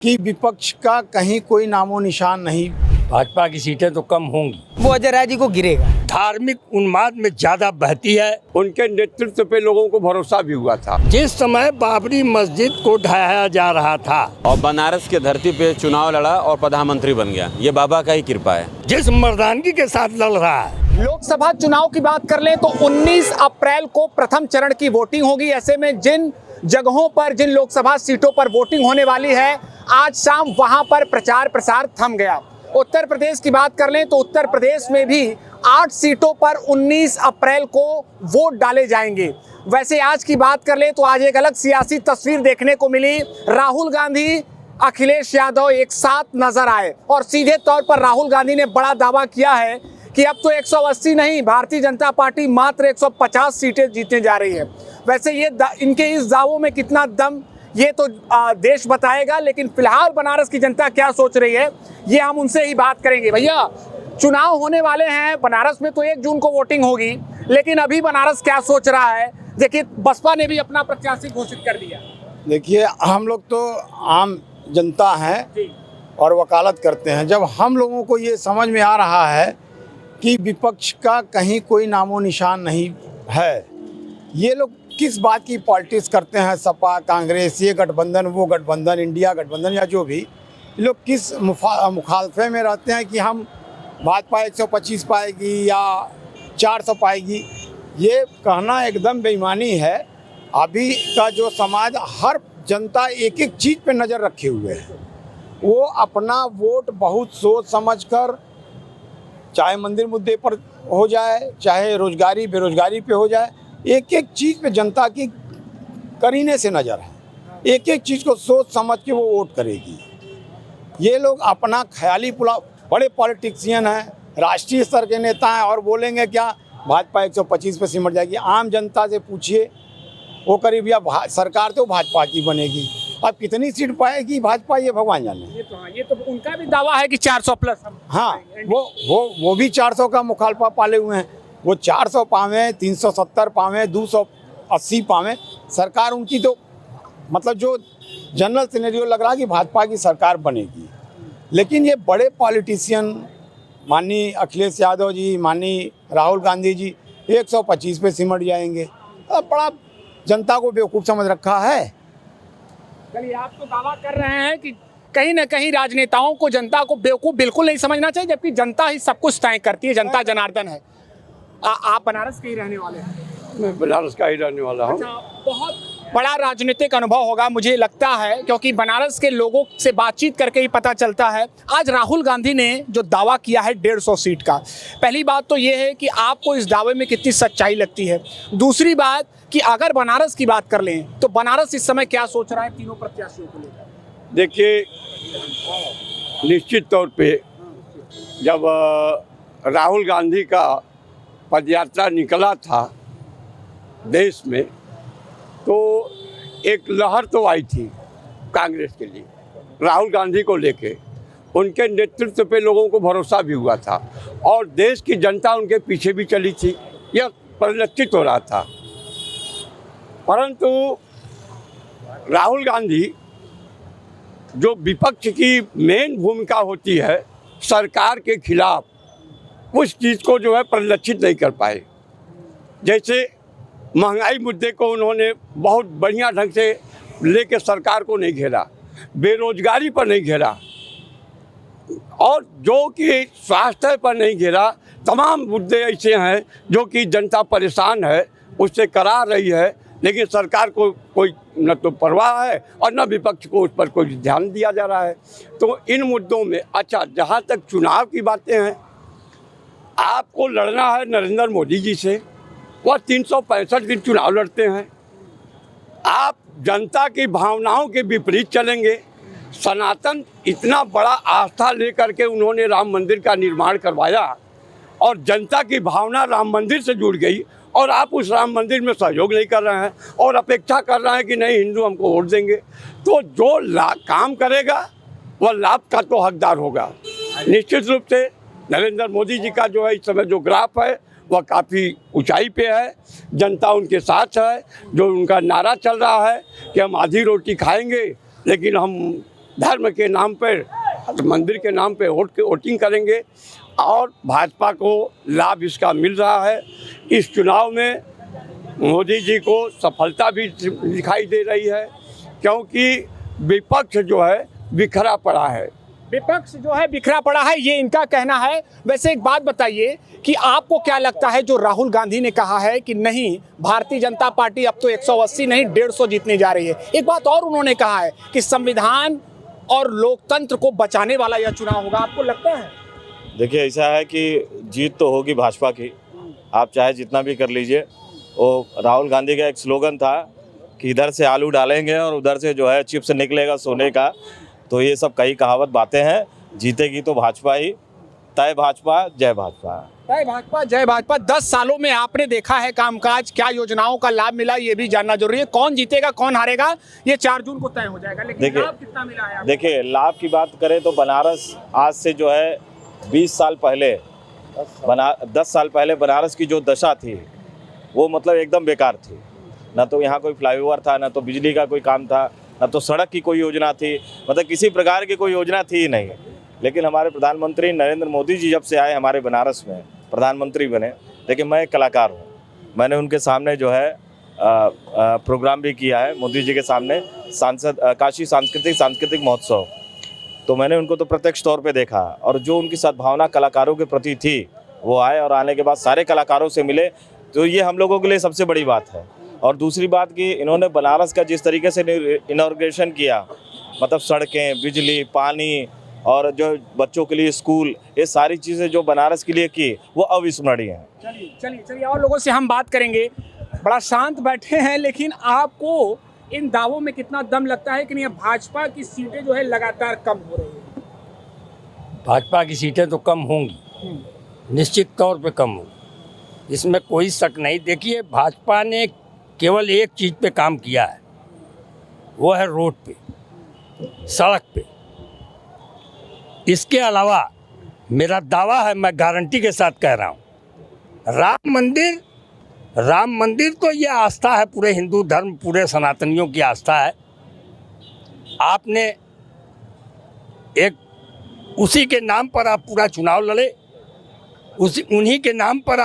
कि विपक्ष का कहीं कोई नामो निशान नहीं। भाजपा की सीटें तो कम होंगी। वो अजय राय जी को गिरेगा। धार्मिक उन्माद में ज्यादा बहती है। उनके नेतृत्व पे लोगों को भरोसा भी हुआ था। जिस समय बाबरी मस्जिद को ढहाया जा रहा था और बनारस के धरती पे चुनाव लड़ा और प्रधानमंत्री बन गया, ये बाबा का ही कृपा है। जिस मर्दानगी के साथ लड़ रहा है। लोकसभा चुनाव की बात कर लें तो 19 अप्रैल को प्रथम चरण की वोटिंग होगी। ऐसे में जिन जगहों पर, जिन लोकसभा सीटों पर वोटिंग होने वाली है, आज शाम वहां पर प्रचार प्रसार थम गया। उत्तर प्रदेश की बात कर लें तो उत्तर प्रदेश में भी 8 सीटों पर 19 अप्रैल को वोट डाले जाएंगे। वैसे आज की बात कर लें तो आज एक अलग सियासी तस्वीर देखने को मिली। राहुल गांधी, अखिलेश यादव एक साथ नजर आए और सीधे तौर पर राहुल गांधी ने बड़ा दावा किया है कि अब तो 180 नहीं, भारतीय जनता पार्टी मात्र 150 सीटें जीतने जा रही है। वैसे ये इनके इस दावों में कितना दम, ये तो देश बताएगा, लेकिन फिलहाल बनारस की जनता क्या सोच रही है ये हम उनसे ही बात करेंगे। भैया, चुनाव होने वाले हैं, बनारस में तो 1 जून को वोटिंग होगी, लेकिन अभी बनारस क्या सोच रहा है? देखिए, बसपा ने भी अपना प्रत्याशी घोषित कर दिया। देखिए, हम लोग तो आम जनता हैं और वकालत करते हैं। जब हम लोगों को ये समझ में आ रहा है कि विपक्ष का कहीं कोई नामो निशान नहीं है, ये लोग किस बात की पॉलिटिक्स करते हैं, सपा कांग्रेस, ये गठबंधन वो गठबंधन, इंडिया गठबंधन या जो भी, ये लोग किस मुखालफे में रहते हैं कि हम भाजपा 125 पाएगी या 400 पाएगी, ये कहना एकदम बेईमानी है। अभी का जो समाज, हर जनता एक एक चीज़ पे नज़र रखे हुए है। वो अपना वोट बहुत सोच समझ कर, चाहे मंदिर मुद्दे पर हो जाए, चाहे रोजगारी बेरोजगारी पे हो जाए, एक एक चीज़ पे जनता की करीने से नज़र है। एक एक चीज़ को सोच समझ के वो वोट करेगी। ये लोग अपना ख्याली पुलाव, बड़े पॉलिटिशियन हैं, राष्ट्रीय स्तर के नेता हैं और बोलेंगे क्या भाजपा 125 पे सिमट जाएगी। आम जनता से पूछिए, वो करीब या सरकार तो भाजपा की बनेगी, अब कितनी सीट पाएगी भाजपा ये भगवान जाने। ये तो उनका भी दावा है कि 400 प्लस। हाँ, वो भी 400 का मुखालफा पाले हुए हैं। वो 400 पावें, 370 पावें, 280 पावें, सरकार उनकी तो मतलब जो जनरल सिनेरियो लग रहा है कि भाजपा की सरकार बनेगी। लेकिन ये बड़े पॉलिटिशियन, माननीय अखिलेश यादव जी, माननीय राहुल गांधी जी 125 पे सिमट जाएंगे। अब बड़ा जनता को बेवकूफ़ समझ रखा है। चलिए, आप तो दावा कर रहे हैं कि कहीं ना कहीं राजनेताओं को जनता को बेवकूफ़ बिल्कुल नहीं समझना चाहिए, जबकि जनता ही सब कुछ तय करती है। जनता जनार्दन है। आप बनारस के ही रहने वाले हैं? मैं बनारस का ही रहने वाला हूँ। अच्छा, बहुत बड़ा राजनीतिक अनुभव होगा मुझे लगता है, क्योंकि बनारस के लोगों से बातचीत करके ही पता चलता है। आज राहुल गांधी ने जो दावा किया है 150 सीट का, पहली बात तो ये है कि आपको इस दावे में कितनी सच्चाई लगती है। दूसरी बात कि अगर बनारस की बात कर लें तो बनारस इस समय क्या सोच रहा है तीनों प्रत्याशियों को लेकर? देखिए, निश्चित तौर पे जब राहुल गांधी का पदयात्रा निकला था देश में, तो एक लहर तो आई थी कांग्रेस के लिए, राहुल गांधी को लेके। उनके नेतृत्व पे लोगों को भरोसा भी हुआ था और देश की जनता उनके पीछे भी चली थी, यह परिलक्षित हो रहा था। परंतु राहुल गांधी, जो विपक्ष की मेन भूमिका होती है सरकार के खिलाफ, उस चीज़ को जो है परिलक्षित नहीं कर पाए। जैसे महंगाई मुद्दे को उन्होंने बहुत बढ़िया ढंग से लेके सरकार को नहीं घेरा, बेरोजगारी पर नहीं घेरा, और जो कि स्वास्थ्य पर नहीं घेरा। तमाम मुद्दे ऐसे हैं जो कि जनता परेशान है, उससे करा रही है, लेकिन सरकार को कोई न तो परवाह है और न विपक्ष को उस पर कोई ध्यान दिया जा रहा है। तो इन मुद्दों में, अच्छा, जहाँ तक चुनाव की बातें हैं, आपको लड़ना है नरेंद्र मोदी जी से। वह 365 दिन चुनाव लड़ते हैं। आप जनता की भावनाओं के विपरीत चलेंगे। सनातन इतना बड़ा आस्था लेकर के उन्होंने राम मंदिर का निर्माण करवाया और जनता की भावना राम मंदिर से जुड़ गई, और आप उस राम मंदिर में सहयोग नहीं कर रहे हैं और अपेक्षा कर रहे हैं कि नहीं, हिंदू हमको वोट देंगे। तो जो काम करेगा वह लाभ का तो हकदार होगा। निश्चित रूप से नरेंद्र मोदी जी का जो है इस समय जो ग्राफ है वह काफ़ी ऊंचाई पे है। जनता उनके साथ है। जो उनका नारा चल रहा है कि हम आधी रोटी खाएंगे लेकिन हम धर्म के नाम पर, मंदिर के नाम पे वोटिंग करेंगे और भाजपा को लाभ इसका मिल रहा है। इस चुनाव में मोदी जी को सफलता भी दिखाई दे रही है, क्योंकि विपक्ष जो है बिखरा पड़ा है। विपक्ष जो है बिखरा पड़ा है, ये इनका कहना है। वैसे एक बात बताइए कि आपको क्या लगता है, जो राहुल गांधी ने कहा है कि नहीं भारतीय जनता पार्टी अब तो 180 नहीं 150 जीतने जा रही है, एक बात और उन्होंने कहा है कि संविधान और लोकतंत्र को बचाने वाला यह चुनाव होगा, आपको लगता है? देखिए ऐसा है कि जीत तो होगी भाजपा की, आप चाहे जितना भी कर लीजिए। वो राहुल गांधी का एक स्लोगन था कि इधर से आलू डालेंगे और उधर से जो है चिप्स निकलेगा सोने का, तो ये सब कई कहावत बातें हैं। जीतेगी तो भाजपा ही, तय भाजपा जय भाजपा। जय भाजपा जय भाजपा। 10 सालों में आपने देखा है कामकाज, क्या योजनाओं का लाभ मिला, ये भी जानना जरूरी है। कौन जीतेगा कौन हारेगा ये 4 जून को तय हो जाएगा, लेकिन लाभ कितना मिला है आपको? देखिए लाभ की बात करें तो बनारस आज से जो है 20 साल पहले 10 साल पहले बनारस की जो दशा थी वो मतलब एकदम बेकार थी। ना तो यहाँ कोई फ्लाईओवर था, ना तो बिजली का कोई काम था, ना तो सड़क की कोई योजना थी, मतलब किसी प्रकार की कोई योजना थी ही नहीं। लेकिन हमारे प्रधानमंत्री नरेंद्र मोदी जी जब से आए हमारे बनारस में प्रधानमंत्री बने, देखिए मैं एक कलाकार हूँ, मैंने उनके सामने जो है प्रोग्राम भी किया है मोदी जी के सामने, काशी सांस्कृतिक महोत्सव, तो मैंने उनको तो प्रत्यक्ष तौर पे देखा और जो उनकी सद्भावना कलाकारों के प्रति थी वो आए और आने के बाद सारे कलाकारों से मिले, तो ये हम लोगों के लिए सबसे बड़ी बात है। और दूसरी बात कि इन्होंने बनारस का जिस तरीके से इनॉग्रेशन किया, मतलब सड़कें, बिजली, पानी और जो बच्चों के लिए स्कूल, ये सारी चीज़ें जो बनारस के लिए की वो अविस्मरणीय हैं। चलिए और लोगों से हम बात करेंगे। बड़ा शांत बैठे हैं, लेकिन आपको इन दावों में कितना दम लगता है कि नहीं भाजपा की सीटें जो है लगातार कम हो रही है? भाजपा की सीटें तो कम होंगी, निश्चित तौर पे कम होंगी, इसमें कोई शक नहीं। देखिए भाजपा ने केवल एक चीज़ पे काम किया है, वो है रोड पे, सड़क पे। इसके अलावा मेरा दावा है, मैं गारंटी के साथ कह रहा हूँ, राम मंदिर तो ये आस्था है, पूरे हिंदू धर्म, पूरे सनातनियों की आस्था है। आपने एक उसी के नाम पर आप पूरा चुनाव लड़े, उन्हीं के नाम पर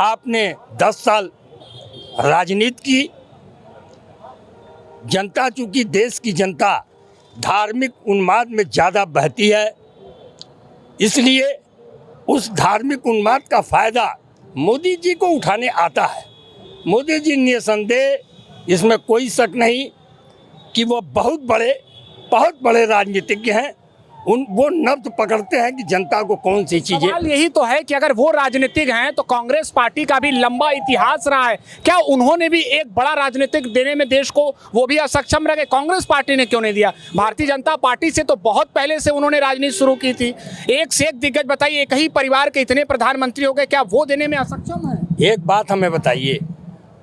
आपने 10 साल राजनीति की। जनता, चूंकि देश की जनता धार्मिक उन्माद में ज़्यादा बहती है, इसलिए उस धार्मिक उन्माद का फ़ायदा मोदी जी को उठाने आता है। मोदी जी निसंदेह, इसमें कोई शक नहीं कि वो बहुत बड़े राजनीतिज्ञ हैं। वो नब्ज पकड़ते हैं कि जनता को कौन सी चीजें। सवाल यही तो है कि अगर वो राजनीतिक हैं तो कांग्रेस पार्टी का भी लंबा इतिहास रहा है, क्या उन्होंने भी एक बड़ा राजनीतिक देने में देश को वो भी असक्षम रह गए? कांग्रेस पार्टी ने क्यों नहीं दिया? भारतीय जनता पार्टी से तो बहुत पहले से उन्होंने राजनीति शुरू की थी। एक से एक दिग्गज बताइए, एक ही परिवार के इतने प्रधानमंत्री हो गए, क्या वो देने में असक्षम है? एक बात हमें बताइए,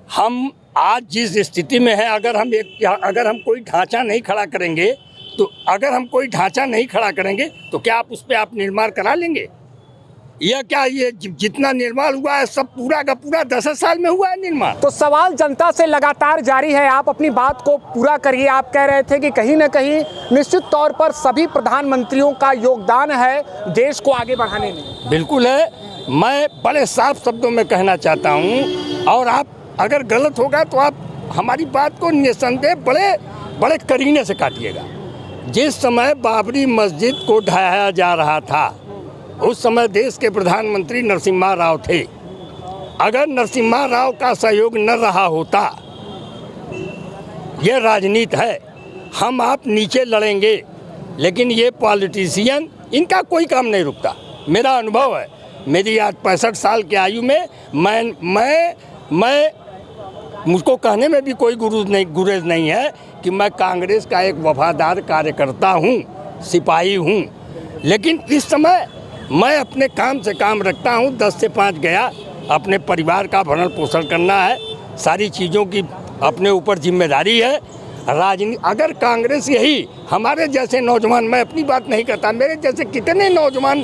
हम आज जिस स्थिति में हैं, अगर हम कोई ढांचा नहीं खड़ा करेंगे तो क्या आप उस पर आप निर्माण करा लेंगे? या क्या ये जितना निर्माण हुआ है सब पूरा का पूरा 10 साल में हुआ है निर्माण? तो सवाल जनता से लगातार जारी है, आप अपनी बात को पूरा करिए। आप कह रहे थे कि कहीं ना कहीं निश्चित तौर पर सभी प्रधानमंत्रियों का योगदान है देश को आगे बढ़ाने में। बिल्कुल है, मैं बड़े साफ शब्दों में कहना चाहता हूँ, और आप अगर गलत होगा तो आप हमारी बात को निसंदेह बड़े करीने से काटिएगा। जिस समय बाबरी मस्जिद को ढहाया जा रहा था, उस समय देश के प्रधानमंत्री नरसिम्हा राव थे। अगर नरसिम्हा राव का सहयोग न रहा होता, ये राजनीति है, हम आप नीचे लड़ेंगे, लेकिन ये पॉलिटिशियन, इनका कोई काम नहीं रुकता। मेरा अनुभव है, मेरी आज 65 साल की आयु में मैं मुझको कहने में भी कोई गुरेज नहीं है कि मैं कांग्रेस का एक वफादार कार्यकर्ता हूँ, सिपाही हूँ, लेकिन इस समय मैं अपने काम से काम रखता हूँ। 10 से 5 गया, अपने परिवार का भरण पोषण करना है, सारी चीज़ों की अपने ऊपर जिम्मेदारी है। राजनीति, अगर कांग्रेस यही हमारे जैसे नौजवान, मैं अपनी बात नहीं करता, मेरे जैसे कितने नौजवान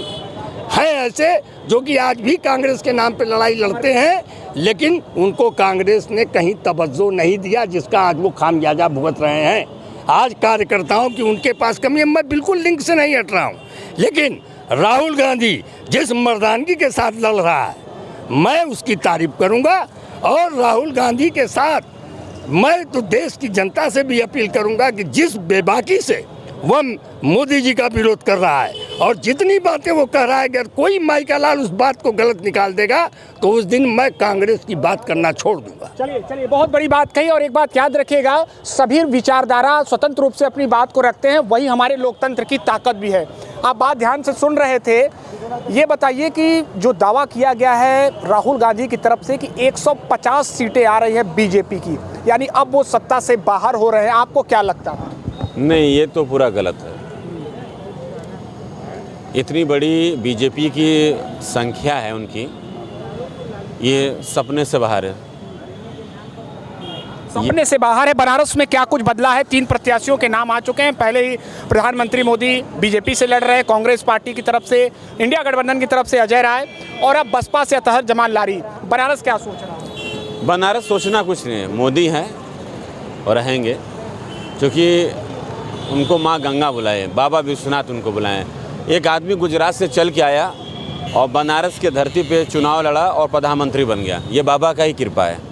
हैं ऐसे जो कि आज भी कांग्रेस के नाम पे लड़ाई लड़ते हैं, लेकिन उनको कांग्रेस ने कहीं तवज्जो नहीं दिया, जिसका आज वो खामियाजा भुगत रहे हैं। आज कार्यकर्ताओं की उनके पास कमी है, मैं बिल्कुल लिंक से नहीं हट रहा हूँ। लेकिन राहुल गांधी जिस मर्दानगी के साथ लड़ रहा है, मैं उसकी तारीफ करूँगा। और राहुल गांधी के साथ मैं तो देश की जनता से भी अपील करूँगा कि जिस बेबाकी से वह मोदी जी का विरोध कर रहा है और जितनी बातें वो कह रहा है, अगर कोई माई का लाल उस बात को गलत निकाल देगा तो उस दिन मैं कांग्रेस की बात करना छोड़ दूंगा। चलिए बहुत बड़ी बात कही। और एक बात याद रखिएगा, सभी विचारधारा स्वतंत्र रूप से अपनी बात को रखते हैं, वही हमारे लोकतंत्र की ताकत भी है। आप बात ध्यान से सुन रहे थे। ये बताइए कि जो दावा किया गया है राहुल गांधी की तरफ से कि 150 सीटें आ रही है बीजेपी की, यानी अब वो सत्ता से बाहर हो रहे हैं, आपको क्या लगता है? नहीं, ये तो पूरा गलत है। इतनी बड़ी बीजेपी की संख्या है उनकी, ये सपने से बाहर है। सपने से बाहर है। बनारस में क्या कुछ बदला है? 3 प्रत्याशियों के नाम आ चुके हैं। पहले ही प्रधानमंत्री मोदी बीजेपी से लड़ रहे हैं, कांग्रेस पार्टी की तरफ से, इंडिया गठबंधन की तरफ से अजय राय, और अब बसपा से अतहर जमान लारी। बनारस क्या सोच रहा है? बनारस सोचना कुछ नहीं है, मोदी हैं और रहेंगे, क्योंकि उनको माँ गंगा बुलाए, बाबा विश्वनाथ उनको बुलाएं। एक आदमी गुजरात से चल के आया और बनारस के धरती पे चुनाव लड़ा और प्रधानमंत्री बन गया, ये बाबा का ही कृपा है।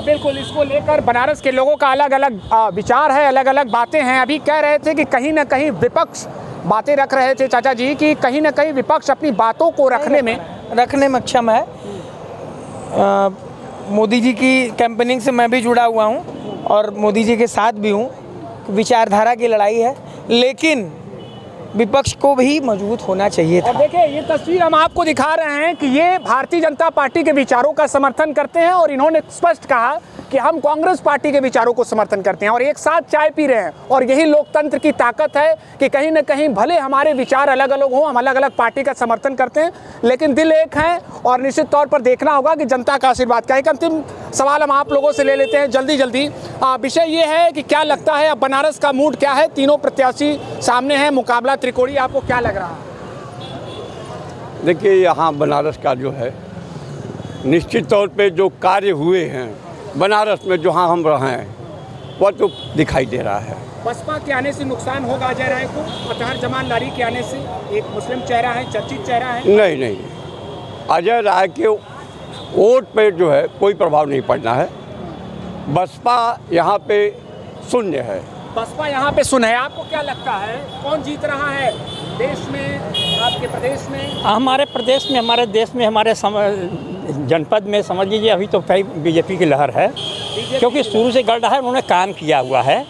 बिल्कुल, इसको लेकर बनारस के लोगों का अलग अलग विचार है, अलग अलग बातें हैं। अभी कह रहे थे कि कहीं ना कहीं विपक्ष बातें रख रहे थे चाचा जी, कि कहीं ना कहीं विपक्ष अपनी बातों को रखने में अक्षम है। मोदी जी की कैंपेनिंग से मैं भी जुड़ा हुआ हूँ और मोदी जी के साथ भी हूँ। विचारधारा की लड़ाई है, लेकिन विपक्ष को भी मजबूत होना चाहिए था। और देखिए, ये तस्वीर हम आपको दिखा रहे हैं कि ये भारतीय जनता पार्टी के विचारों का समर्थन करते हैं और इन्होंने स्पष्ट कहा कि हम कांग्रेस पार्टी के विचारों को समर्थन करते हैं और एक साथ चाय पी रहे हैं। और यही लोकतंत्र की ताकत है कि कहीं ना कहीं भले हमारे विचार अलग अलग हों, हम अलग अलग पार्टी का समर्थन करते हैं, लेकिन दिल एक है। और निश्चित तौर पर देखना होगा कि जनता का आशीर्वाद क्या है। एक अंतिम सवाल हम आप लोगों से ले लेते हैं जल्दी। विषय ये है कि क्या लगता है अब बनारस का मूड क्या है? तीनों प्रत्याशी सामने हैं, मुकाबला त्रिकोणी, आपको क्या लग रहा है? देखिए, यहाँ बनारस का जो है निश्चित तौर पे जो कार्य हुए हैं बनारस में, जहाँ हम रहे हैं, वह तो दिखाई दे रहा है। बसपा के आने से नुकसान होगा अजय राय को? अतहर जमान लारी के आने से, एक मुस्लिम चेहरा है, चर्चित चेहरा है। नहीं, अजय राय के वोट पे जो है कोई प्रभाव नहीं पड़ना है। बसपा यहाँ पे शून्य है। बसपा यहाँ पे शून्य है। आपको क्या लगता है कौन जीत रहा है देश में, आपके प्रदेश में? हमारे प्रदेश में, हमारे देश में, हमारे जनपद में समझ लीजिए अभी तो बीजेपी की लहर है, क्योंकि शुरू से गढ़ रहा है, उन्होंने काम किया हुआ है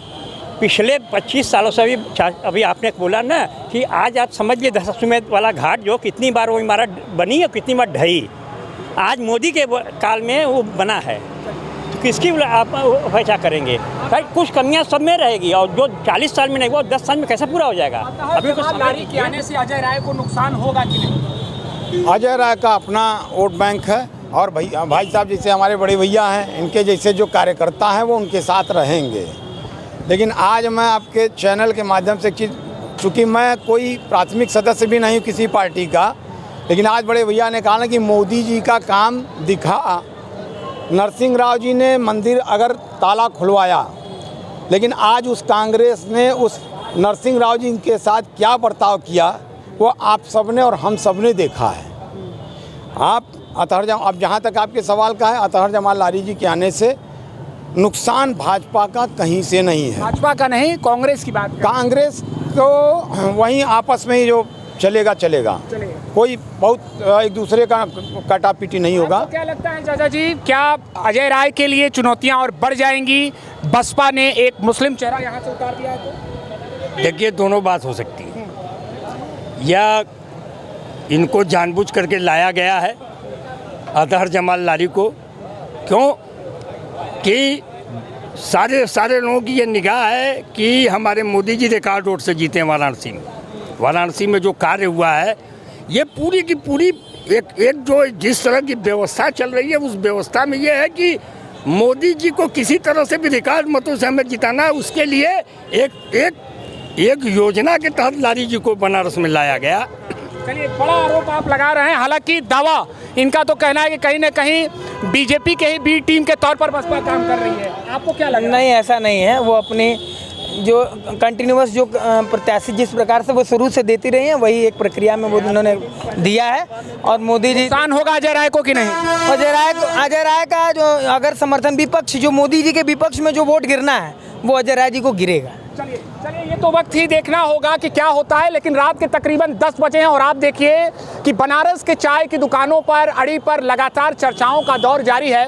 पिछले 25 सालों से। अभी आपने बोला ना कि आज आप समझ लीजिए दशाश्वमेध वाला घाट जो कितनी बार वो इमारत बनी है, कितनी बार ढही, आज मोदी के काल में वो बना है, तो किसकी आप वैसा करेंगे? भाई कुछ कमियां सब में रहेगी, और जो 40 साल में नहीं वो 10 साल में कैसे पूरा हो जाएगा? अभी तो लारी के आने से अजय राय को नुकसान होगा कि नहीं? अजय राय का अपना वोट बैंक है और भाई साहब जैसे हमारे बड़े भैया हैं, इनके जैसे जो कार्यकर्ता हैं वो उनके साथ रहेंगे। लेकिन आज मैं आपके चैनल के माध्यम से, चूँकि मैं कोई प्राथमिक सदस्य भी नहीं हूँ किसी पार्टी का, लेकिन आज बड़े भैया ने कहा ना कि मोदी जी का काम दिखा। नरसिंह राव जी ने मंदिर अगर ताला खुलवाया, लेकिन आज उस कांग्रेस ने उस नरसिंह राव जी के साथ क्या बर्ताव किया वो आप सबने और हम सबने देखा है। अब जहाँ तक आपके सवाल का है, अतहर जमान लारी जी के आने से नुकसान भाजपा का कहीं से नहीं है। भाजपा का नहीं, कांग्रेस की बात। कांग्रेस तो वहीं आपस में ही जो चलेगा कोई बहुत एक दूसरे का कटापीटी नहीं होगा। क्या लगता है चाचा जी, क्या अजय राय के लिए चुनौतियां और बढ़ जाएंगी? बसपा ने एक मुस्लिम चेहरा यहाँ से उतार दिया है तो? देखिए, दोनों बात हो सकती है, या इनको जानबूझ करके लाया गया है अतहर जमान लारी को, क्यों कि सारे लोगों की ये निगाह है कि हमारे मोदी जी रिकॉर्ड वोट से जीते हैं वाराणसी में जो कार्य हुआ है, ये पूरी की पूरी एक जो जिस तरह की व्यवस्था चल रही है, उस व्यवस्था में ये है कि मोदी जी को किसी तरह से भी रिकॉर्ड मतों से हमें जिताना है। उसके लिए एक योजना के तहत लारी जी को बनारस में लाया गया। चलिए, एक बड़ा आरोप आप लगा रहे हैं, हालांकि दावा इनका तो कहना है कि कहीं ना कहीं बीजेपी के ही बी टीम के तौर पर बसपा काम कर रही है। आपको क्या लगता है? नहीं, ऐसा नहीं है। वो अपनी जो कंटिन्यूअस जो प्रत्याशी जिस प्रकार से वो शुरू से देती रही हैं वही एक प्रक्रिया में वो उन्होंने दिया है। और मोदी जी नुकसान होगा अजय राय को कि नहीं? अजय राय का जो अगर समर्थन विपक्ष जो मोदी जी के विपक्ष में जो वोट गिरना है वो अजय राय जी को गिरेगा। चलिए ये तो वक्त ही देखना होगा कि क्या होता है, लेकिन रात के तकरीबन 10 बजे हैं और आप देखिए कि बनारस के चाय की दुकानों पर, अड़ी पर लगातार चर्चाओं का दौर जारी है।